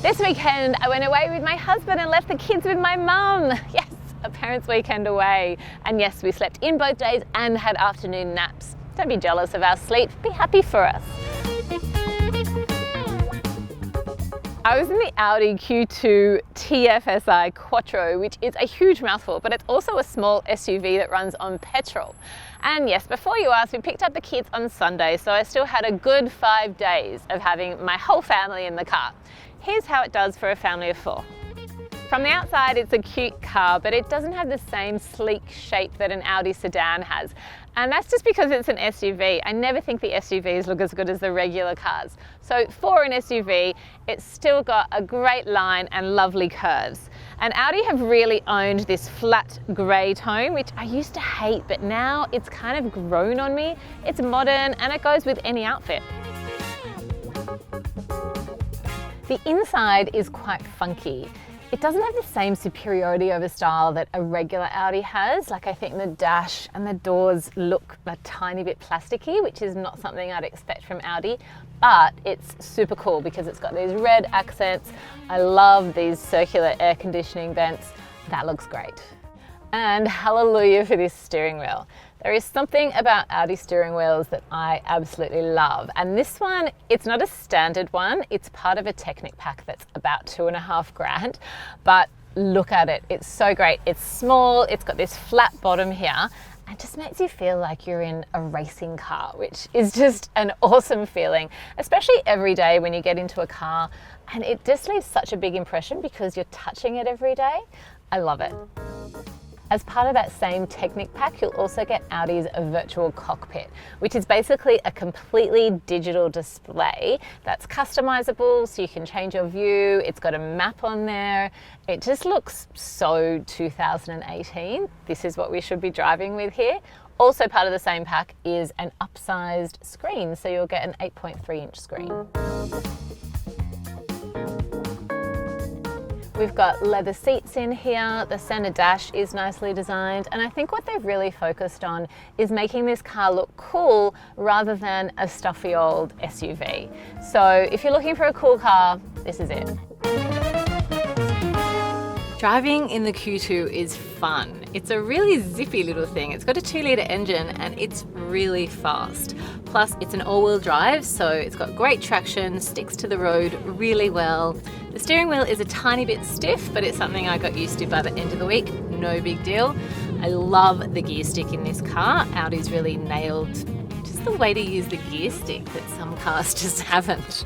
This weekend I went away with my husband and left the kids with my mum. Yes, a parents' weekend away. And yes, we slept in both days and had afternoon naps. Don't be jealous of our sleep, be happy for us. I was in the Audi Q2 TFSI Quattro, which is a huge mouthful, but it's also a small SUV that runs on petrol. And yes, before you ask, we picked up the kids on Sunday, so I still had a good 5 days of having my whole family in the car. Here's how it does for a family of 4. From the outside, it's a cute car, but it doesn't have the same sleek shape that an Audi sedan has. And that's just because it's an SUV. I never think the SUVs look as good as the regular cars. So for an SUV, it's still got a great line and lovely curves. And Audi have really owned this flat grey tone, which I used to hate, but now it's kind of grown on me. It's modern and it goes with any outfit. The inside is quite funky. It doesn't have the same superiority over style that a regular Audi has. Like, I think the dash and the doors look a tiny bit plasticky, which is not something I'd expect from Audi, but it's super cool because it's got these red accents. I love these circular air conditioning vents. That looks great. And hallelujah for this steering wheel. There is something about Audi steering wheels that I absolutely love. And this one, it's not a standard one. It's part of a Technic pack that's about $2,500. But look at it, it's so great. It's small, it's got this flat bottom here, and just makes you feel like you're in a racing car, which is just an awesome feeling, especially every day when you get into a car. And it just leaves such a big impression because you're touching it every day. I love it. As part of that same Technic pack, you'll also get Audi's virtual cockpit, which is basically a completely digital display that's customizable, so you can change your view. It's got a map on there. It just looks so 2018. This is what we should be driving with here. Also part of the same pack is an upsized screen, so you'll get an 8.3-inch screen. We've got leather seats in here, the center dash is nicely designed, and I think what they've really focused on is making this car look cool rather than a stuffy old SUV. So if you're looking for a cool car, this is it. Driving in the Q2 is fun. It's a really zippy little thing. It's got a 2-litre engine and it's really fast. Plus it's an all-wheel drive, so it's got great traction, sticks to the road really well. The steering wheel is a tiny bit stiff, but it's something I got used to by the end of the week. No big deal. I love the gear stick in this car. Audi's really nailed just the way to use the gear stick that some cars just haven't.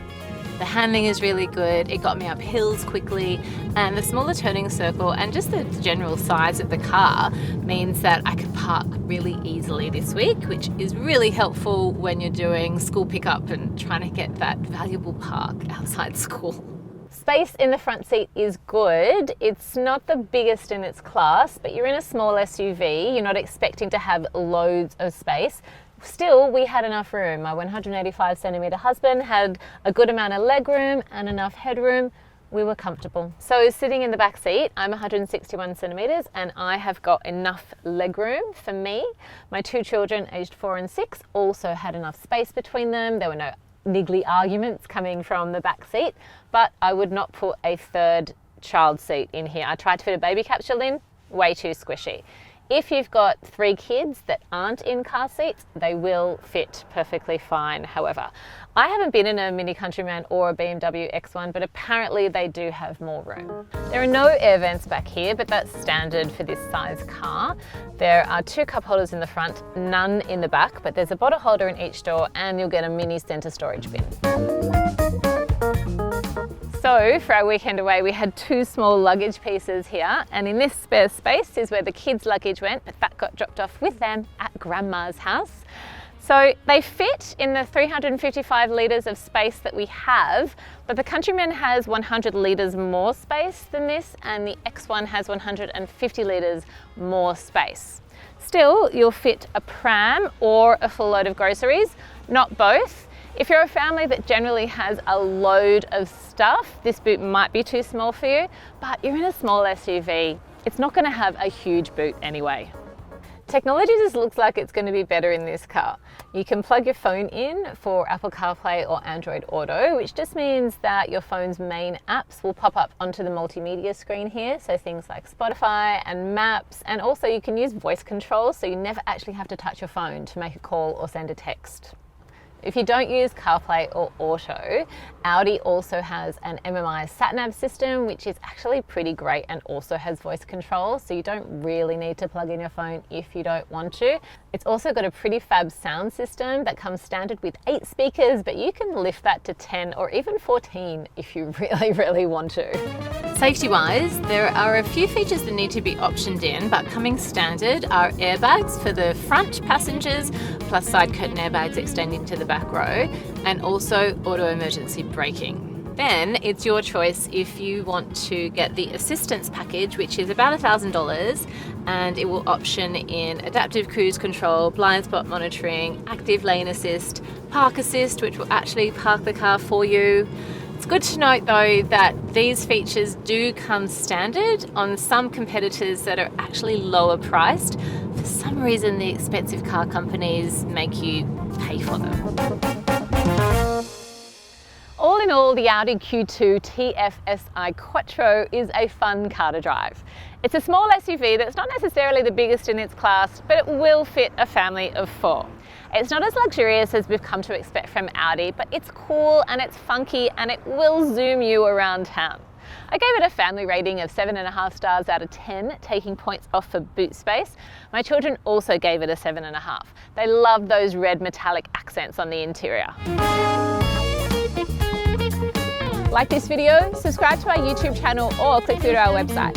The handling is really good, it got me up hills quickly, and the smaller turning circle and just the general size of the car means that I can park really easily this week, which is really helpful when you're doing school pickup and trying to get that valuable park outside school. Space in the front seat is good. It's not the biggest in its class, but you're in a small SUV, you're not expecting to have loads of space. Still, we had enough room. My 185 centimetre husband had a good amount of legroom and enough headroom. We were comfortable. So sitting in the back seat, I'm 161 centimetres and I have got enough legroom for me. My 2 children aged 4 and 6 also had enough space between them. There were no niggly arguments coming from the back seat, but I would not put a 3rd child seat in here. I tried to fit a baby capsule in, way too squishy. If you've got 3 kids that aren't in car seats, they will fit perfectly fine. However, I haven't been in a Mini Countryman or a BMW X1, but apparently they do have more room. There are no air vents back here, but that's standard for this size car. There are 2 cup holders in the front, none in the back, but there's a bottle holder in each door and you'll get a mini center storage bin. So for our weekend away, we had 2 small luggage pieces here, and in this spare space is where the kids' luggage went, but that got dropped off with them at Grandma's house. So they fit in the 355 litres of space that we have, but the Countryman has 100 litres more space than this, and the X1 has 150 litres more space. Still, you'll fit a pram or a full load of groceries, not both. If you're a family that generally has a load of stuff, this boot might be too small for you, but you're in a small SUV. It's not going to have a huge boot anyway. Technology just looks like it's going to be better in this car. You can plug your phone in for Apple CarPlay or Android Auto, which just means that your phone's main apps will pop up onto the multimedia screen here. So things like Spotify and Maps, and also you can use voice control, so you never actually have to touch your phone to make a call or send a text. If you don't use CarPlay or Auto, Audi also has an MMI Sat-Nav system, which is actually pretty great and also has voice control, so you don't really need to plug in your phone if you don't want to. It's also got a pretty fab sound system that comes standard with 8 speakers, but you can lift that to 10 or even 14 if you really want to. Safety-wise, there are a few features that need to be optioned in, but coming standard are airbags for the front passengers, plus side curtain airbags extending to the back row, and also auto emergency braking. Then it's your choice if you want to get the assistance package, which is about $1,000, and it will option in adaptive cruise control, blind spot monitoring, active lane assist, park assist, which will actually park the car for you. It's good to note though that these features do come standard on some competitors that are actually lower priced. For some reason, the expensive car companies make you pay for them. All in all, the Audi Q2 TFSI Quattro is a fun car to drive. It's a small SUV that's not necessarily the biggest in its class, but it will fit a family of 4. It's not as luxurious as we've come to expect from Audi, but it's cool and it's funky and it will zoom you around town. I gave it a family rating of 7.5 stars out of 10, taking points off for boot space. My children also gave it a 7.5. They loved those red metallic accents on the interior. Like this video, subscribe to our YouTube channel or click through to our website.